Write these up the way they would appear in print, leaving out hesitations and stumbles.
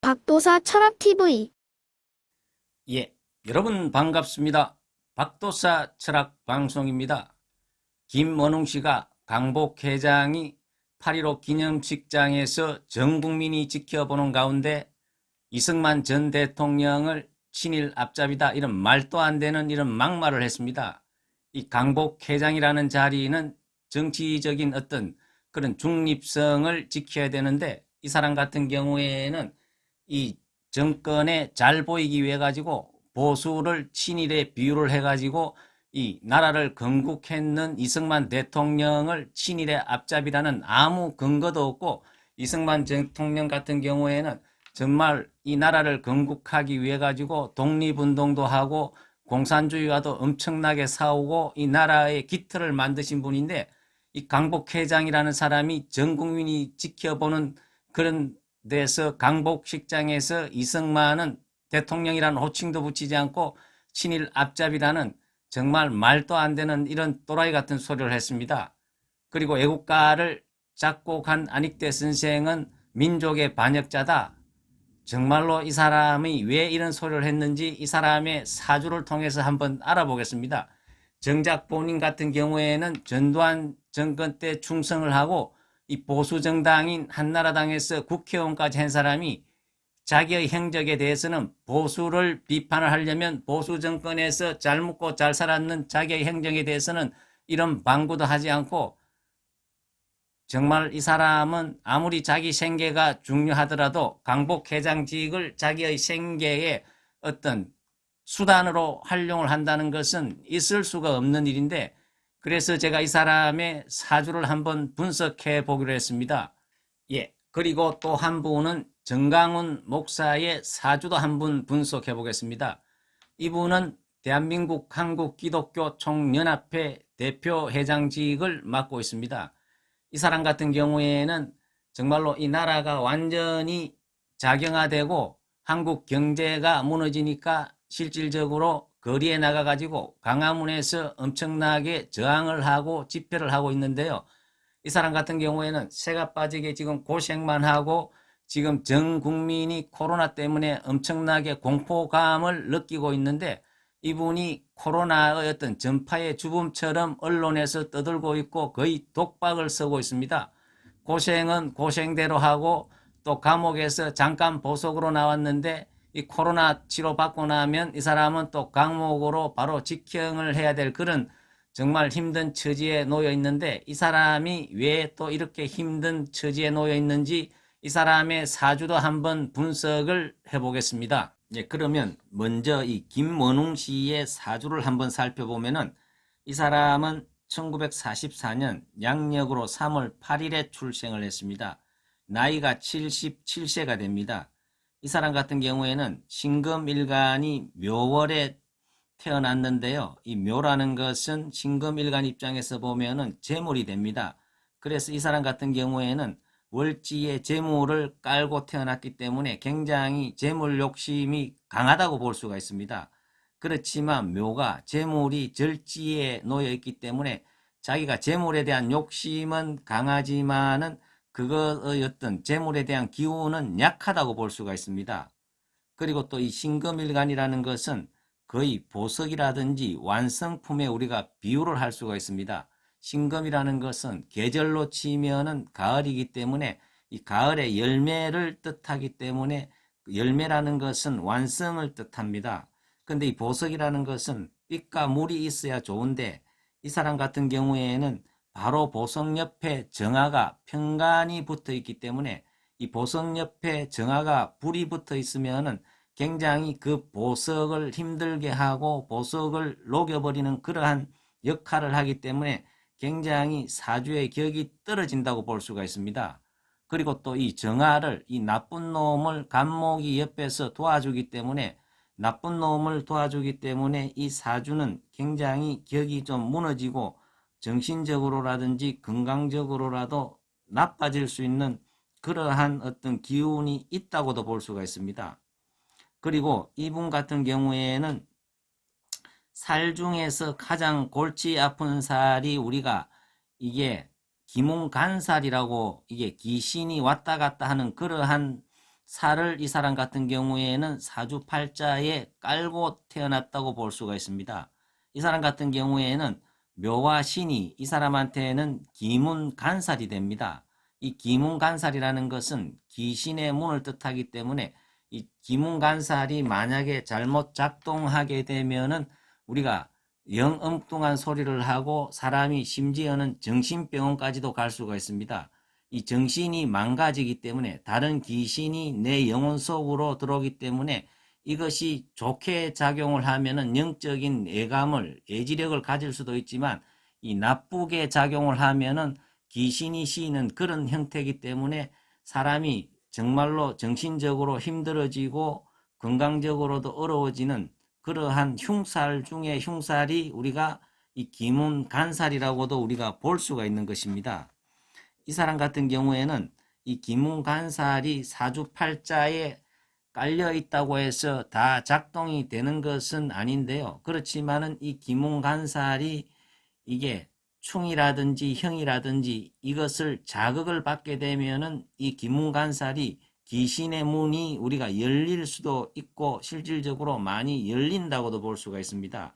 박도사 철학TV. 예, 여러분 반갑습니다. 박도사 철학방송입니다. 김원웅 씨가 강복 회장이 8.15 기념식장에서 전 국민이 지켜보는 가운데 이승만 전 대통령을 친일 앞잡이다 이런 말도 안 되는 이런 막말을 했습니다. 이 강복 회장이라는 자리는 정치적인 어떤 그런 중립성을 지켜야 되는데 이 사람 같은 경우에는 이 정권에 잘 보이기 위해 가지고 보수를 친일에 비유를 해가지고 이 나라를 건국했는 이승만 대통령을 친일의 앞잡이라는 아무 근거도 없고, 이승만 대통령 같은 경우에는 정말 이 나라를 건국하기 위해 가지고 독립운동도 하고 공산주의와도 엄청나게 싸우고 이 나라의 기틀을 만드신 분인데, 이 강복회장이라는 사람이 전 국민이 지켜보는 그런 데서 강복식장에서 이승만은 대통령이라는 호칭도 붙이지 않고 친일 앞잡이라는 정말 말도 안 되는 이런 또라이 같은 소리를 했습니다. 그리고 애국가를 작곡한 안익대 선생은 민족의 반역자다. 정말로 이 사람이 왜 이런 소리를 했는지 이 사람의 사주를 통해서 한번 알아보겠습니다. 정작 본인 같은 경우에는 전두환 정권 때 충성을 하고 이 보수 정당인 한나라당에서 국회의원까지 한 사람이 자기의 행적에 대해서는 보수를 비판을 하려면 보수 정권에서 잘 묵고 잘 살았는 자기의 행적에 대해서는 이런 방구도 하지 않고, 정말 이 사람은 아무리 자기 생계가 중요하더라도 강복 회장직을 자기의 생계의 어떤 수단으로 활용을 한다는 것은 있을 수가 없는 일인데, 그래서 제가 이 사람의 사주를 한번 분석해 보기로 했습니다. 예, 그리고 또 한 분은 정강훈 목사의 사주도 한번 분석해 보겠습니다. 이분은 대한민국 한국기독교 총연합회 대표 회장직을 맡고 있습니다. 이 사람 같은 경우에는 정말로 이 나라가 완전히 자경화되고 한국 경제가 무너지니까 실질적으로 거리에 나가가지고 광화문에서 엄청나게 저항을 하고 집회를 하고 있는데요. 이 사람 같은 경우에는 새가 빠지게 지금 고생만 하고 지금 전 국민이 코로나 때문에 엄청나게 공포감을 느끼고 있는데, 이분이 코로나의 어떤 전파의 주범처럼 언론에서 떠들고 있고 거의 독박을 쓰고 있습니다. 고생은 고생대로 하고 또 감옥에서 잠깐 보석으로 나왔는데 이 코로나 치료받고 나면 이 사람은 또 감옥으로 바로 직형을 해야 될 그런 정말 힘든 처지에 놓여 있는데, 이 사람이 왜 또 이렇게 힘든 처지에 놓여 있는지 이 사람의 사주도 한번 분석을 해보겠습니다. 예, 그러면 먼저 이 김원웅 씨의 사주를 한번 살펴보면은, 이 사람은 1944년 양력으로 3월 8일에 출생을 했습니다. 나이가 77세가 됩니다. 이 사람 같은 경우에는 신금일간이 묘월에 태어났는데요. 이 묘라는 것은 신금일간 입장에서 보면은 재물이 됩니다. 그래서 이 사람 같은 경우에는 월지에 재물을 깔고 태어났기 때문에 굉장히 재물 욕심이 강하다고 볼 수가 있습니다. 그렇지만 묘가 재물이 절지에 놓여 있기 때문에 자기가 재물에 대한 욕심은 강하지만은 그거의 어떤 재물에 대한 기운은 약하다고 볼 수가 있습니다. 그리고 또 이 신금일간이라는 것은 거의 보석이라든지 완성품에 우리가 비유를 할 수가 있습니다. 신금이라는 것은 계절로 치면은 가을이기 때문에 이 가을의 열매를 뜻하기 때문에 열매라는 것은 완성을 뜻합니다. 근데 이 보석이라는 것은 빛과 물이 있어야 좋은데, 이 사람 같은 경우에는 바로 보석 옆에 정화가 평간이 붙어 있기 때문에 이 보석 옆에 정화가 불이 붙어 있으면은 굉장히 그 보석을 힘들게 하고 보석을 녹여버리는 그러한 역할을 하기 때문에 굉장히 사주의 격이 떨어진다고 볼 수가 있습니다. 그리고 또 이 정화를, 이 나쁜 놈을 간목이 옆에서 도와주기 때문에 이 사주는 굉장히 격이 좀 무너지고 정신적으로라든지 건강적으로라도 나빠질 수 있는 그러한 어떤 기운이 있다고도 볼 수가 있습니다. 그리고 이분 같은 경우에는 살 중에서 가장 골치 아픈 살이 우리가 이게 기문간살이라고, 이게 귀신이 왔다 갔다 하는 그러한 살을 이 사람 같은 경우에는 사주팔자에 깔고 태어났다고 볼 수가 있습니다. 이 사람 같은 경우에는 묘와 신이 이 사람한테는 기문간살이 됩니다. 이 기문간살이라는 것은 귀신의 문을 뜻하기 때문에 이 기문간살이 만약에 잘못 작동하게 되면은 우리가 영 엉뚱한 소리를 하고 사람이 심지어는 정신병원까지도 갈 수가 있습니다. 이 정신이 망가지기 때문에 다른 귀신이 내 영혼 속으로 들어오기 때문에 이것이 좋게 작용을 하면은 영적인 애감을, 애지력을 가질 수도 있지만 이 나쁘게 작용을 하면은 귀신이 씌이는 그런 형태이기 때문에 사람이 정말로 정신적으로 힘들어지고 건강적으로도 어려워지는 그러한 흉살 중에 흉살이 우리가 이 기문간살이라고도 우리가 볼 수가 있는 것입니다. 이 사람 같은 경우에는 이 기문간살이 사주팔자에 깔려 있다고 해서 다 작동이 되는 것은 아닌데요. 그렇지만은 이 기문간살이 이게 충이라든지 형이라든지 이것을 자극을 받게 되면은 이 기문간살이 귀신의 문이 우리가 열릴 수도 있고 실질적으로 많이 열린다고도 볼 수가 있습니다.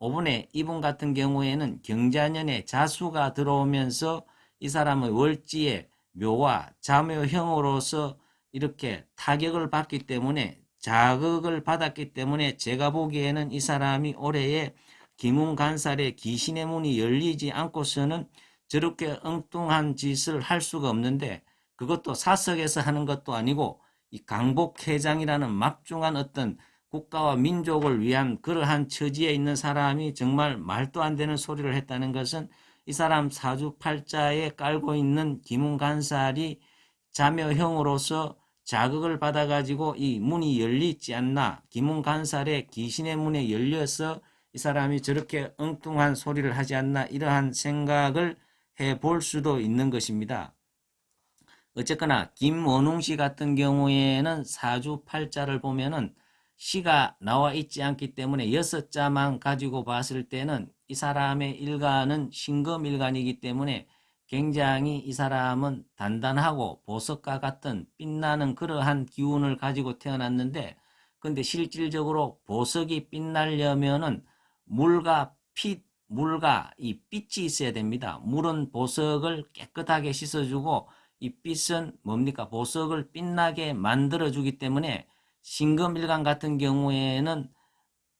5번에 이분 같은 경우에는 경자년에 자수가 들어오면서 이 사람의 월지에 묘와 자묘형으로서 이렇게 타격을 받기 때문에 자극을 받았기 때문에 제가 보기에는 이 사람이 올해에 기문간살에 귀신의 문이 열리지 않고서는 저렇게 엉뚱한 짓을 할 수가 없는데 그것도 사석에서 하는 것도 아니고 이 강복회장이라는 막중한 어떤 국가와 민족을 위한 그러한 처지에 있는 사람이 정말 말도 안 되는 소리를 했다는 것은 이 사람 사주팔자에 깔고 있는 기문간살이 자묘형으로서 자극을 받아가지고 이 문이 열리지 않나, 기문간살에 귀신의 문에 열려서 이 사람이 저렇게 엉뚱한 소리를 하지 않나, 이러한 생각을 해볼 수도 있는 것입니다. 어쨌거나 김원웅 씨 같은 경우에는 사주팔자를 보면은 시가 나와 있지 않기 때문에 6자만 가지고 봤을 때는 이 사람의 일간은 신금일간이기 때문에 굉장히 이 사람은 단단하고 보석과 같은 빛나는 그러한 기운을 가지고 태어났는데, 근데 실질적으로 보석이 빛나려면은 물과 이 빛이 있어야 됩니다. 물은 보석을 깨끗하게 씻어주고 이 빛은 뭡니까? 보석을 빛나게 만들어주기 때문에 신금일간 같은 경우에는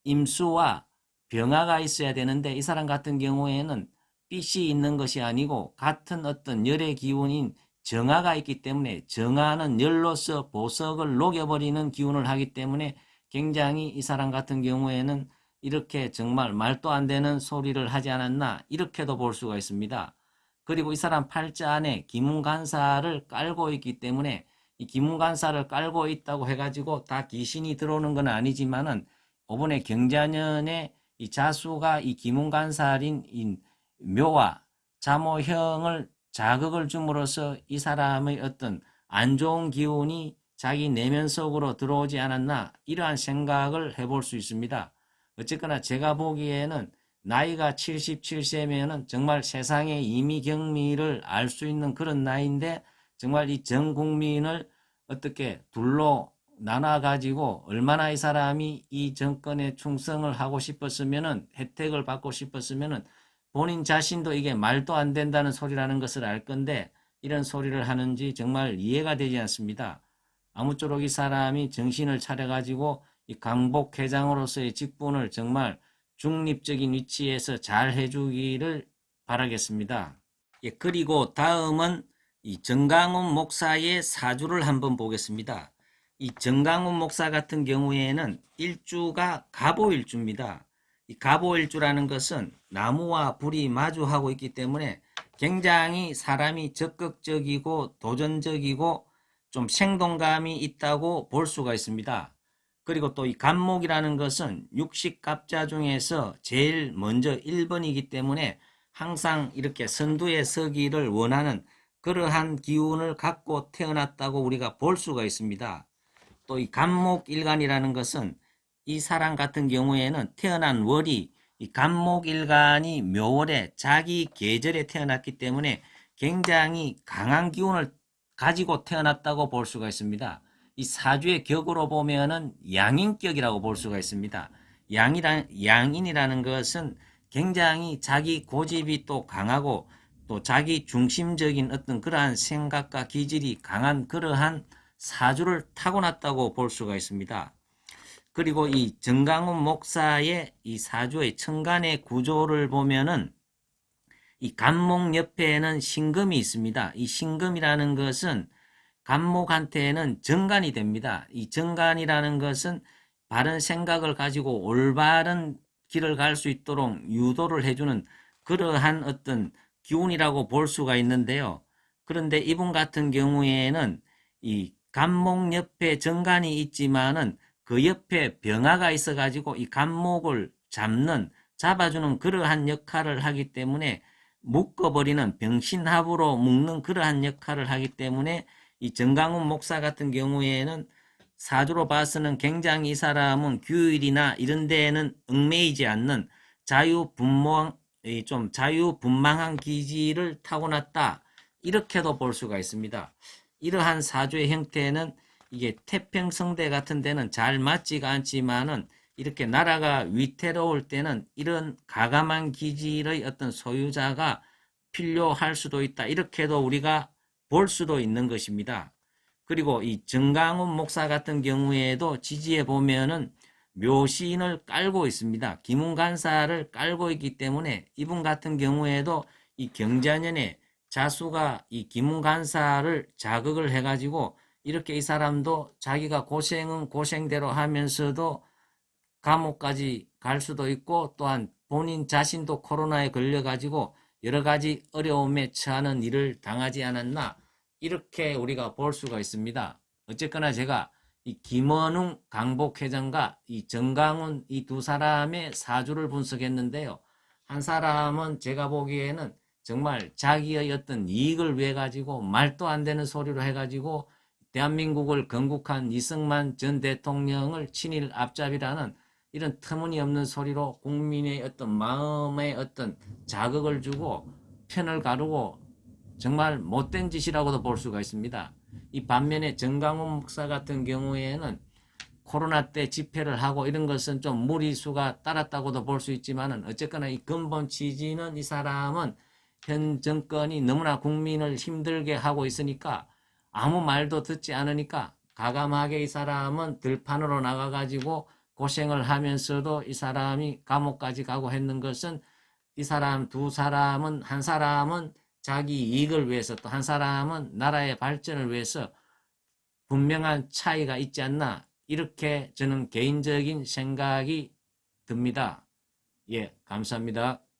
임수와 병화가 있어야 되는데 이 사람 같은 경우에는 빛이 있는 것이 아니고 같은 어떤 열의 기운인 정화가 있기 때문에 정화는 열로서 보석을 녹여버리는 기운을 하기 때문에 굉장히 이 사람 같은 경우에는 이렇게 정말 말도 안 되는 소리를 하지 않았나, 이렇게도 볼 수가 있습니다. 그리고 이 사람 팔자 안에 기문간사를 깔고 있기 때문에 이 기문간사를 깔고 있다고 해가지고 다 귀신이 들어오는 건 아니지만은 이번에 경자년에 이 자수가 이 기문간살인 묘와 자모형을 자극을 줌으로써 이 사람의 어떤 안 좋은 기운이 자기 내면 속으로 들어오지 않았나, 이러한 생각을 해볼 수 있습니다. 어쨌거나 제가 보기에는 나이가 77세면은 정말 세상의 이미경미를 알 수 있는 그런 나이인데 정말 이 전 국민을 어떻게 둘로 나눠가지고 얼마나 이 사람이 이 정권에 충성을 하고 싶었으면은, 혜택을 받고 싶었으면은 본인 자신도 이게 말도 안 된다는 소리라는 것을 알 건데 이런 소리를 하는지 정말 이해가 되지 않습니다. 아무쪼록 이 사람이 정신을 차려가지고 이 강복회장으로서의 직분을 정말 중립적인 위치에서 잘 해주기를 바라겠습니다. 예, 그리고 다음은 이 정강훈 목사의 사주를 한번 보겠습니다. 이 정강훈 목사 같은 경우에는 일주가 갑오일주입니다. 이 갑오일주라는 것은 나무와 불이 마주하고 있기 때문에 굉장히 사람이 적극적이고 도전적이고 좀 생동감이 있다고 볼 수가 있습니다. 그리고 또 이 갑목이라는 것은 육식갑자 중에서 제일 먼저 1번이기 때문에 항상 이렇게 선두에 서기를 원하는 그러한 기운을 갖고 태어났다고 우리가 볼 수가 있습니다. 또 이 갑목일간이라는 것은 이 사람 같은 경우에는 태어난 월이 이 갑목일간이 묘월에 자기 계절에 태어났기 때문에 굉장히 강한 기운을 가지고 태어났다고 볼 수가 있습니다. 이 사주의 격으로 보면은 양인격이라고 볼 수가 있습니다. 양인이라는 것은 굉장히 자기 고집이 또 강하고 또 자기 중심적인 어떤 그러한 생각과 기질이 강한 그러한 사주를 타고났다고 볼 수가 있습니다. 그리고 이 정강훈 목사의 이 사주의 천간의 구조를 보면은 이 간목 옆에는 신금이 있습니다. 이 신금이라는 것은 간목한테는 정관이 됩니다. 이 정관이라는 것은 바른 생각을 가지고 올바른 길을 갈 수 있도록 유도를 해주는 그러한 어떤 기운이라고 볼 수가 있는데요. 그런데 이분 같은 경우에는 이 간목 옆에 정관이 있지만은 그 옆에 병화가 있어가지고 이 간목을 잡아주는 그러한 역할을 하기 때문에 묶어버리는 병신합으로 묶는 그러한 역할을 하기 때문에 이 정강훈 목사 같은 경우에는 사주로 봐서는 굉장히 이 사람은 규율이나 이런 데에는 얽매이지 않는 자유분방한 기질을 타고났다. 이렇게도 볼 수가 있습니다. 이러한 사주의 형태는 이게 태평성대 같은 데는 잘 맞지가 않지만은 이렇게 나라가 위태로울 때는 이런 가감한 기질의 어떤 소유자가 필요할 수도 있다. 이렇게도 우리가 볼 수도 있는 것입니다. 그리고 이 정강훈 목사 같은 경우에도 지지에 보면은 묘신을 깔고 있습니다. 기문간사를 깔고 있기 때문에 이분 같은 경우에도 이 경자년에 자수가 이 기문간사를 자극을 해가지고 이렇게 이 사람도 자기가 고생은 고생대로 하면서도 감옥까지 갈 수도 있고 또한 본인 자신도 코로나에 걸려가지고 여러 가지 어려움에 처하는 일을 당하지 않았나 이렇게 우리가 볼 수가 있습니다. 어쨌거나 제가 이 김원웅 강복회장과 이 정강훈 이 두 사람의 사주를 분석했는데요. 한 사람은 제가 보기에는 정말 자기의 어떤 이익을 위해 가지고 말도 안 되는 소리로 해가지고 대한민국을 건국한 이승만 전 대통령을 친일 앞잡이라는 이런 터무니없는 소리로 국민의 어떤 마음에 어떤 자극을 주고 편을 가르고 정말 못된 짓이라고도 볼 수가 있습니다. 이 반면에 정강훈 목사 같은 경우에는 코로나 때 집회를 하고 이런 것은 좀 무리수가 따랐다고도 볼 수 있지만은 어쨌거나 이 근본 취지는 이 사람은 현 정권이 너무나 국민을 힘들게 하고 있으니까 아무 말도 듣지 않으니까 가감하게 이 사람은 들판으로 나가가지고 고생을 하면서도 이 사람이 감옥까지 가고 했는 것은 이 사람 두 사람은 한 사람은 자기 이익을 위해서 또 한 사람은 나라의 발전을 위해서 분명한 차이가 있지 않나 이렇게 저는 개인적인 생각이 듭니다. 예, 감사합니다.